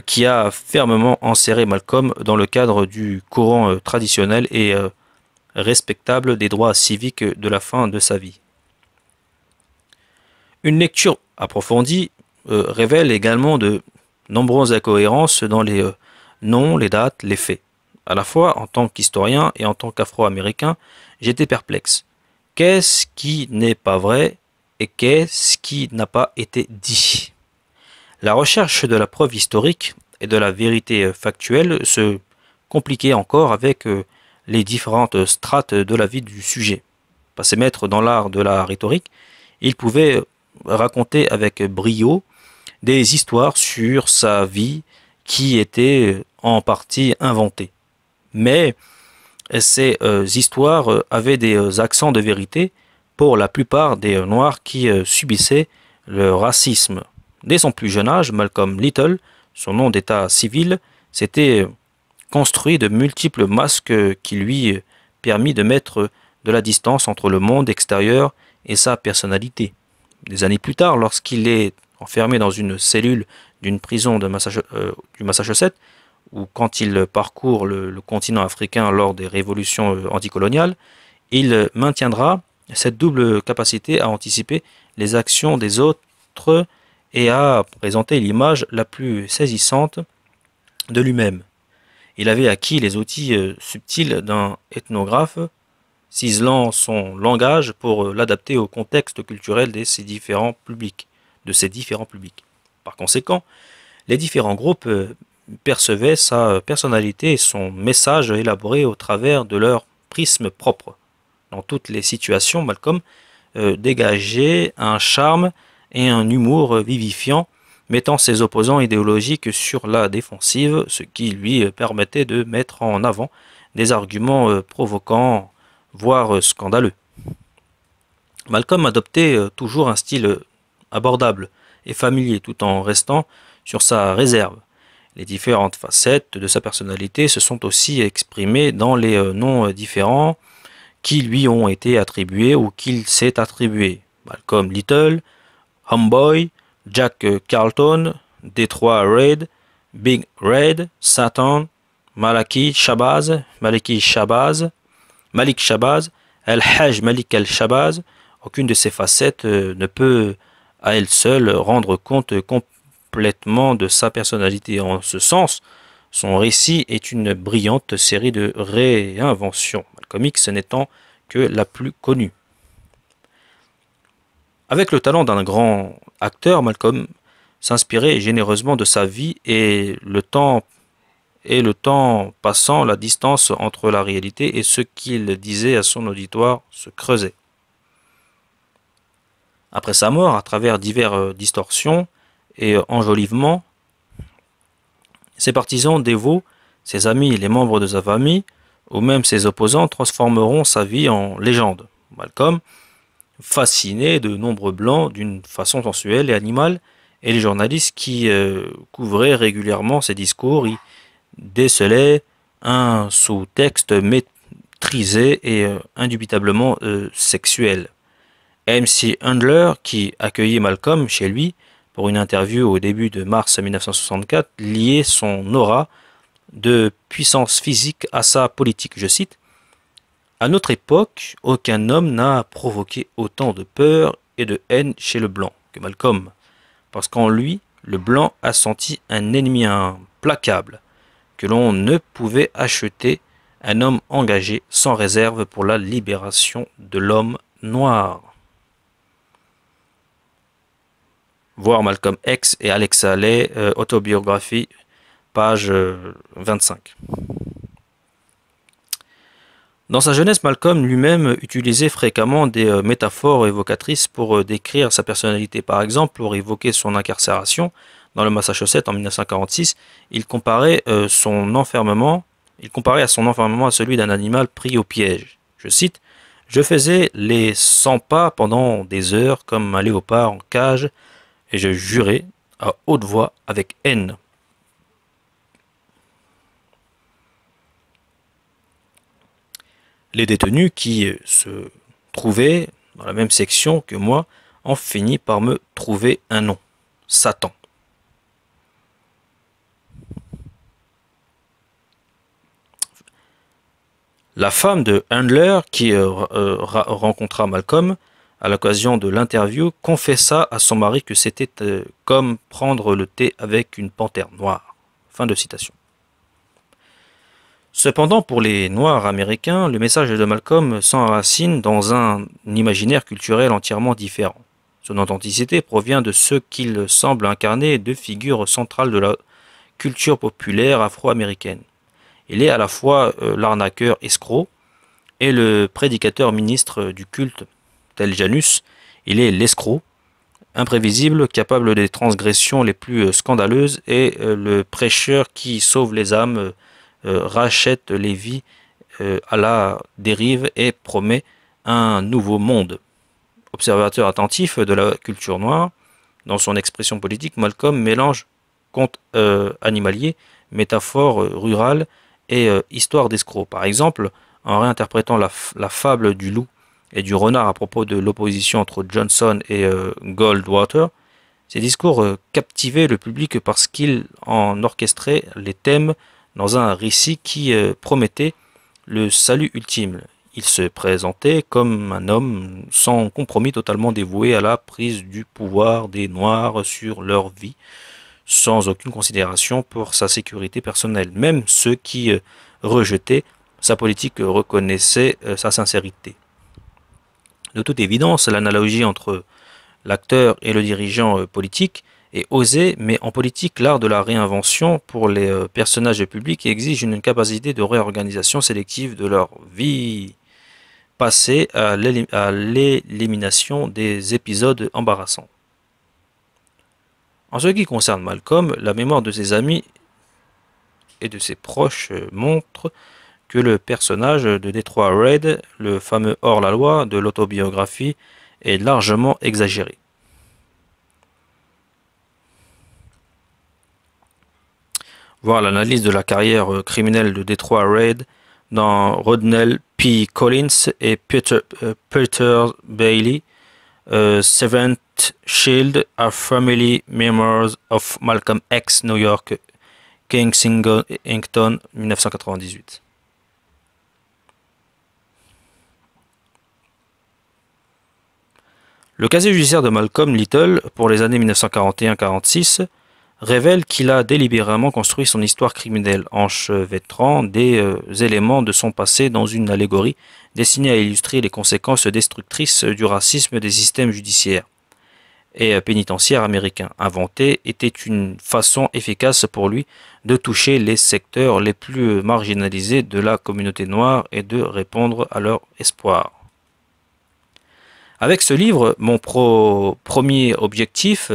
qui a fermement enserré Malcolm dans le cadre du courant traditionnel et respectable des droits civiques de la fin de sa vie. Une lecture approfondie révèle également de nombreuses incohérences dans les noms, les dates, les faits. À la fois, en tant qu'historien et en tant qu'Afro-Américain, j'étais perplexe. Qu'est-ce qui n'est pas vrai et qu'est-ce qui n'a pas été dit? La recherche de la preuve historique et de la vérité factuelle se compliquait encore avec les différentes strates de la vie du sujet. Passé maître dans l'art de la rhétorique, il pouvait raconter avec brio des histoires sur sa vie qui étaient en partie inventées. Mais ces histoires avaient des accents de vérité pour la plupart des Noirs qui subissaient le racisme. Dès son plus jeune âge, Malcolm Little, son nom d'état civil, s'était construit de multiples masques qui lui permit de mettre de la distance entre le monde extérieur et sa personnalité. Des années plus tard, lorsqu'il est enfermé dans une cellule d'une prison du Massachusetts, ou quand il parcourt le continent africain lors des révolutions anticoloniales, il maintiendra cette double capacité à anticiper les actions des autres et à présenter l'image la plus saisissante de lui-même. Il avait acquis les outils subtils d'un ethnographe, ciselant son langage pour l'adapter au contexte culturel de ces différents publics. Par conséquent, les différents groupes percevaient sa personnalité et son message élaboré au travers de leur prisme propre. Dans toutes les situations, Malcolm dégageait un charme et un humour vivifiant, mettant ses opposants idéologiques sur la défensive, ce qui lui permettait de mettre en avant des arguments provoquants, voire scandaleux. Malcolm adoptait toujours un style abordable et familier, tout en restant sur sa réserve. Les différentes facettes de sa personnalité se sont aussi exprimées dans les noms différents qui lui ont été attribués ou qu'il s'est attribué. Malcolm Little, Homeboy, Jack Carlton, Detroit Red, Big Red, Satan, Malik Shabazz, El-Hajj Malik El-Shabazz. Aucune de ces facettes ne peut à elle seule rendre compte complètement de sa personnalité. En ce sens, son récit est une brillante série de réinventions, Malcolm X n'étant que la plus connue. Avec le talent d'un grand acteur, Malcolm s'inspirait généreusement de sa vie et le temps passant, la distance entre la réalité et ce qu'il disait à son auditoire se creusait. Après sa mort, à travers diverses distorsions et enjolivements, Ses partisans dévots, ses amis et les membres de sa famille, ou même ses opposants, transformeront sa vie en légende. Malcolm fascinait de nombreux blancs d'une façon sensuelle et animale, et les journalistes qui couvraient régulièrement ses discours y décelaient un sous-texte maîtrisé et indubitablement sexuel. MC Handler, qui accueillit Malcolm chez lui pour une interview au début de mars 1964, liait son aura de puissance physique à sa politique. Je cite: à notre époque, aucun homme n'a provoqué autant de peur et de haine chez le blanc que Malcolm, parce qu'en lui, le blanc a senti un ennemi implacable, que l'on ne pouvait acheter, un homme engagé sans réserve pour la libération de l'homme noir. Voir Malcolm X et Alexa Lay, autobiographie, page 25. Dans sa jeunesse, Malcolm lui-même utilisait fréquemment des métaphores évocatrices pour décrire sa personnalité. Par exemple, pour évoquer son incarcération dans le Massachusetts en 1946, il comparait à son enfermement à celui d'un animal pris au piège. Je cite: je faisais les 100 pas pendant des heures comme un léopard en cage, et je jurais à haute voix avec haine. Les détenus qui se trouvaient dans la même section que moi ont fini par me trouver un nom: Satan. La femme de Handler, qui rencontra Malcolm à l'occasion de l'interview, confessa à son mari que c'était comme prendre le thé avec une panthère noire. Fin de citation. Cependant, pour les Noirs américains, le message de Malcolm s'enracine dans un imaginaire culturel entièrement différent. Son authenticité provient de ce qu'il semble incarner deux figures centrales de la culture populaire afro-américaine. Il est à la fois l'arnaqueur escroc et le prédicateur ministre du culte, tel Janus. Il est l'escroc, imprévisible, capable des transgressions les plus scandaleuses, et le prêcheur qui sauve les âmes, rachète les vies à la dérive et promet un nouveau monde. Observateur attentif de la culture noire, dans son expression politique, Malcolm mélange conte animalier, métaphore rurale et histoire d'escroc. Par exemple, en réinterprétant la fable du loup et du renard à propos de l'opposition entre Johnson et Goldwater, ces discours captivaient le public parce qu'ils en orchestraient les thèmes dans un récit qui promettait le salut ultime. Il se présentait comme un homme sans compromis, totalement dévoué à la prise du pouvoir des Noirs sur leur vie, sans aucune considération pour sa sécurité personnelle. Même ceux qui rejetaient sa politique reconnaissaient sa sincérité. De toute évidence, l'analogie entre l'acteur et le dirigeant politique est osée, mais en politique, l'art de la réinvention pour les personnages publics exige une capacité de réorganisation sélective de leur vie passée à l'élimination des épisodes embarrassants. En ce qui concerne Malcolm, la mémoire de ses amis et de ses proches montre que le personnage de Detroit Red, le fameux hors-la-loi de l'autobiographie, est largement exagéré. Voir l'analyse de la carrière criminelle de Detroit Red dans Rodnell P. Collins et Peter Bailey, Seventh Shield, A Family Memoirs of Malcolm X, New York, Kensington, 1998. Le casier judiciaire de Malcolm Little pour les années 1941-46 révèle qu'il a délibérément construit son histoire criminelle, enchevêtrant des éléments de son passé dans une allégorie destinée à illustrer les conséquences destructrices du racisme des systèmes judiciaires et pénitentiaires américains. Inventer était une façon efficace pour lui de toucher les secteurs les plus marginalisés de la communauté noire et de répondre à leur espoir. Avec ce livre, mon premier objectif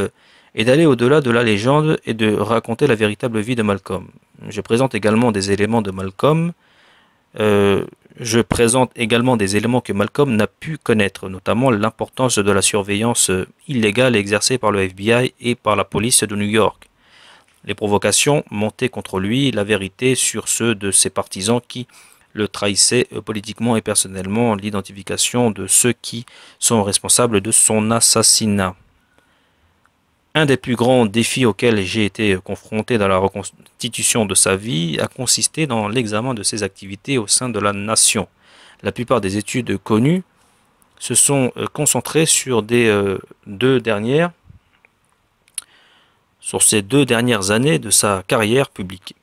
et d'aller au-delà de la légende et de raconter la véritable vie de Malcolm. Je présente également des éléments de Malcolm. Je présente également des éléments que Malcolm n'a pu connaître, notamment l'importance de la surveillance illégale exercée par le FBI et par la police de New York, les provocations montées contre lui, la vérité sur ceux de ses partisans qui le trahissaient politiquement et personnellement, l'identification de ceux qui sont responsables de son assassinat. Un des plus grands défis auxquels j'ai été confronté dans la reconstitution de sa vie a consisté dans l'examen de ses activités au sein de la nation. La plupart des études connues se sont concentrées sur ces deux dernières années de sa carrière publique.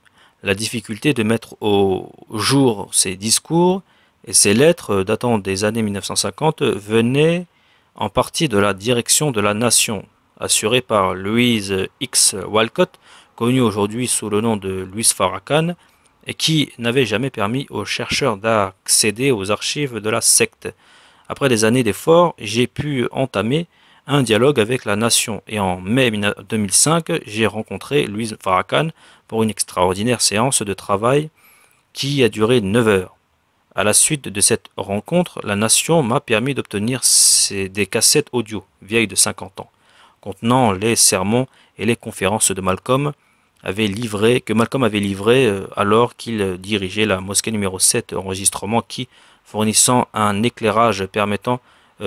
La difficulté de mettre au jour ses discours et ses lettres datant des années 1950 venait en partie de la direction de la nation, assurée par Louise X. Walcott, connue aujourd'hui sous le nom de Louis Farrakhan, et qui n'avait jamais permis aux chercheurs d'accéder aux archives de la secte. Après des années d'efforts, j'ai pu entamer un dialogue avec la nation, et en mai 2005, j'ai rencontré Louis Farrakhan pour une extraordinaire séance de travail qui a duré 9 heures. À la suite de cette rencontre, la nation m'a permis d'obtenir des cassettes audio vieilles de 50 ans, contenant les sermons et les conférences que Malcolm avait livrées alors qu'il dirigeait la mosquée numéro 7, enregistrement qui, fournissant un éclairage permettant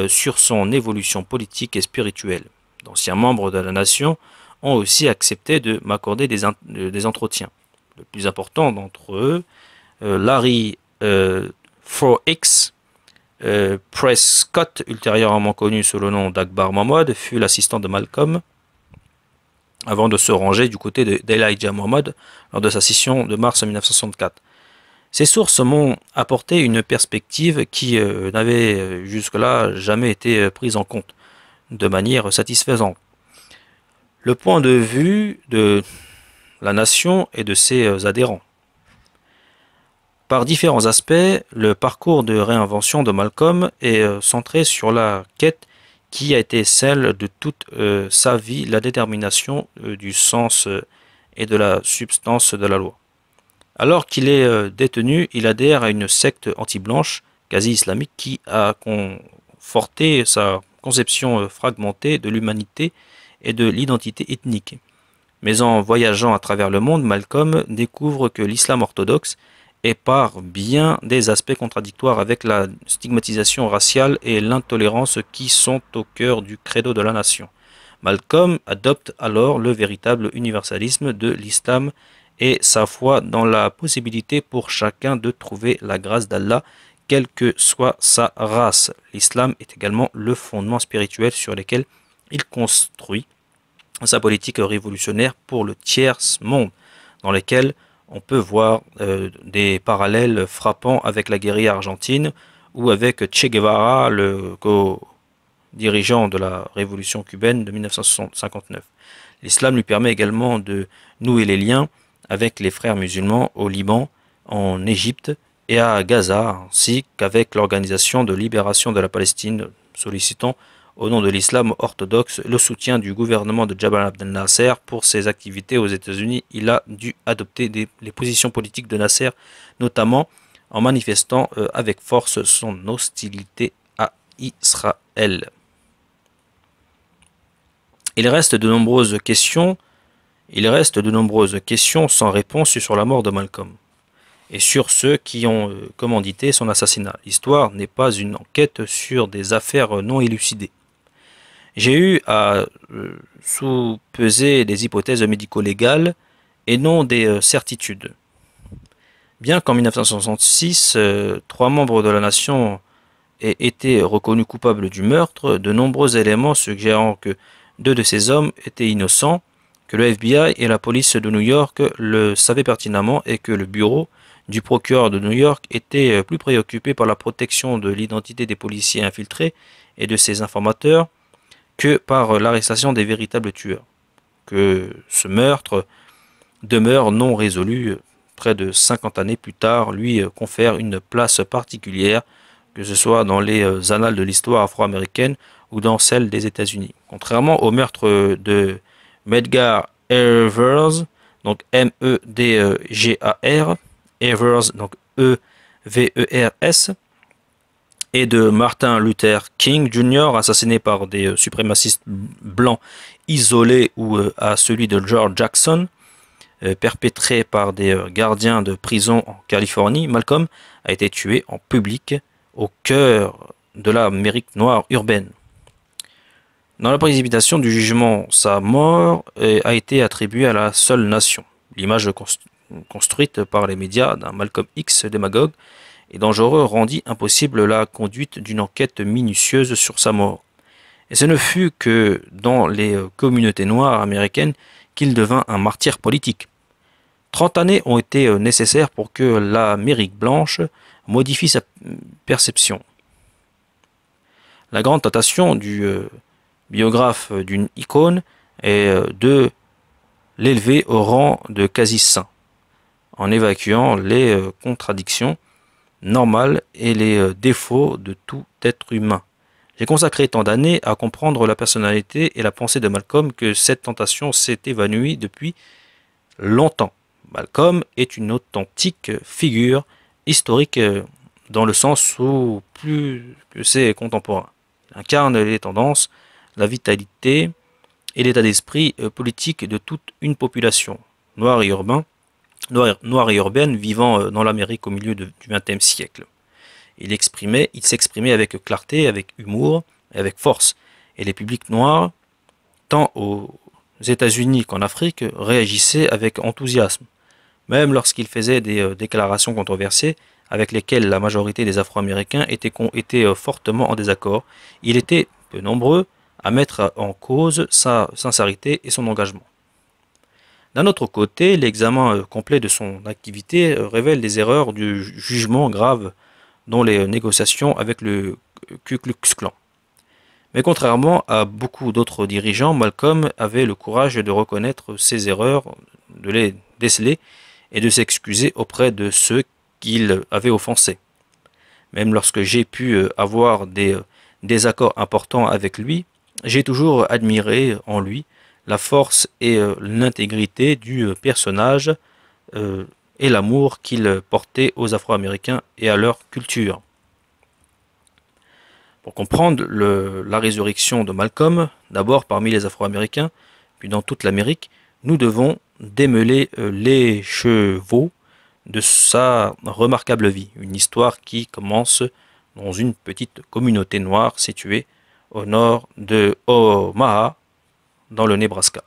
sur son évolution politique et spirituelle. D'anciens membres de la nation ont aussi accepté de m'accorder des entretiens. Le plus important d'entre eux, Larry 4X Prescott, ultérieurement connu sous le nom d'Akbar Mohammed, fut l'assistant de Malcolm avant de se ranger du côté d'Elijah Muhammad lors de sa scission de mars 1964. Ces sources m'ont apporté une perspective qui n'avait jusque-là jamais été prise en compte de manière satisfaisante. Le point de vue de la nation et de ses adhérents. Par différents aspects, le parcours de réinvention de Malcolm est centré sur la quête qui a été celle de toute sa vie, la détermination du sens et de la substance de la loi. Alors qu'il est détenu, il adhère à une secte anti-blanche, quasi-islamique, qui a conforté sa conception fragmentée de l'humanité et de l'identité ethnique. Mais en voyageant à travers le monde, Malcolm découvre que l'islam orthodoxe est par bien des aspects contradictoires avec la stigmatisation raciale et l'intolérance qui sont au cœur du credo de la nation. Malcolm adopte alors le véritable universalisme de l'islam et sa foi dans la possibilité pour chacun de trouver la grâce d'Allah, quelle que soit sa race. L'islam est également le fondement spirituel sur lequel il construit sa politique révolutionnaire pour le tiers-monde, dans lequel on peut voir des parallèles frappants avec la guérilla argentine ou avec Che Guevara, le co-dirigeant de la révolution cubaine de 1959. L'islam lui permet également de nouer les liens avec les frères musulmans au Liban, en Égypte et à Gaza, ainsi qu'avec l'Organisation de libération de la Palestine, sollicitant au nom de l'islam orthodoxe le soutien du gouvernement de Jamal Abdel Nasser pour ses activités aux États-Unis. Il a dû adopter les positions politiques de Nasser, notamment en manifestant avec force son hostilité à Israël. Il reste de nombreuses questions sans réponse sur la mort de Malcolm et sur ceux qui ont commandité son assassinat. L'histoire n'est pas une enquête sur des affaires non élucidées. J'ai eu à sous-peser des hypothèses médico-légales et non des certitudes. Bien qu'en 1966, 3 membres de la nation aient été reconnus coupables du meurtre, de nombreux éléments suggérant que 2 de ces hommes étaient innocents, que le FBI et la police de New York le savaient pertinemment et que le bureau du procureur de New York était plus préoccupé par la protection de l'identité des policiers infiltrés et de ses informateurs que par l'arrestation des véritables tueurs. Que ce meurtre demeure non résolu près de 50 années plus tard lui confère une place particulière, que ce soit dans les annales de l'histoire afro-américaine ou dans celle des États-Unis. Contrairement au meurtre de Medgar Evers, donc Medgar, Evers, donc Evers, et de Martin Luther King Jr., assassiné par des suprémacistes blancs isolés, ou à celui de George Jackson, perpétré par des gardiens de prison en Californie. Malcolm a été tué en public au cœur de l'Amérique noire urbaine. Dans la précipitation du jugement, sa mort a été attribuée à la seule nation. L'image construite par les médias d'un Malcolm X démagogue et dangereux rendit impossible la conduite d'une enquête minutieuse sur sa mort. Et ce ne fut que dans les communautés noires américaines qu'il devint un martyr politique. 30 années ont été nécessaires pour que l'Amérique blanche modifie sa perception. La grande tentation du biographe d'une icône est de l'élever au rang de quasi-saint, en évacuant les contradictions normales et les défauts de tout être humain. J'ai consacré tant d'années à comprendre la personnalité et la pensée de Malcolm que cette tentation s'est évanouie depuis longtemps. Malcolm est une authentique figure historique dans le sens où plus que ses contemporains. Il incarne les tendances, la vitalité et l'état d'esprit politique de toute une population noire et urbaine vivant dans l'Amérique au milieu du XXe siècle. Il s'exprimait avec clarté, avec humour et avec force. Et les publics noirs, tant aux États-Unis qu'en Afrique, réagissaient avec enthousiasme. Même lorsqu'il faisait des déclarations controversées avec lesquelles la majorité des Afro-Américains étaient fortement en désaccord, il était peu nombreux à mettre en cause sa sincérité et son engagement. D'un autre côté, l'examen complet de son activité révèle des erreurs du jugement graves dans les négociations avec le Ku Klux Klan. Mais contrairement à beaucoup d'autres dirigeants, Malcolm avait le courage de reconnaître ses erreurs, de les déceler et de s'excuser auprès de ceux qu'il avait offensés. Même lorsque j'ai pu avoir des désaccords importants avec lui, j'ai toujours admiré en lui la force et l'intégrité du personnage et l'amour qu'il portait aux Afro-Américains et à leur culture. Pour comprendre la résurrection de Malcolm, d'abord parmi les Afro-Américains, puis dans toute l'Amérique, nous devons démêler les chevaux de sa remarquable vie. Une histoire qui commence dans une petite communauté noire située au nord de Omaha, dans le Nebraska.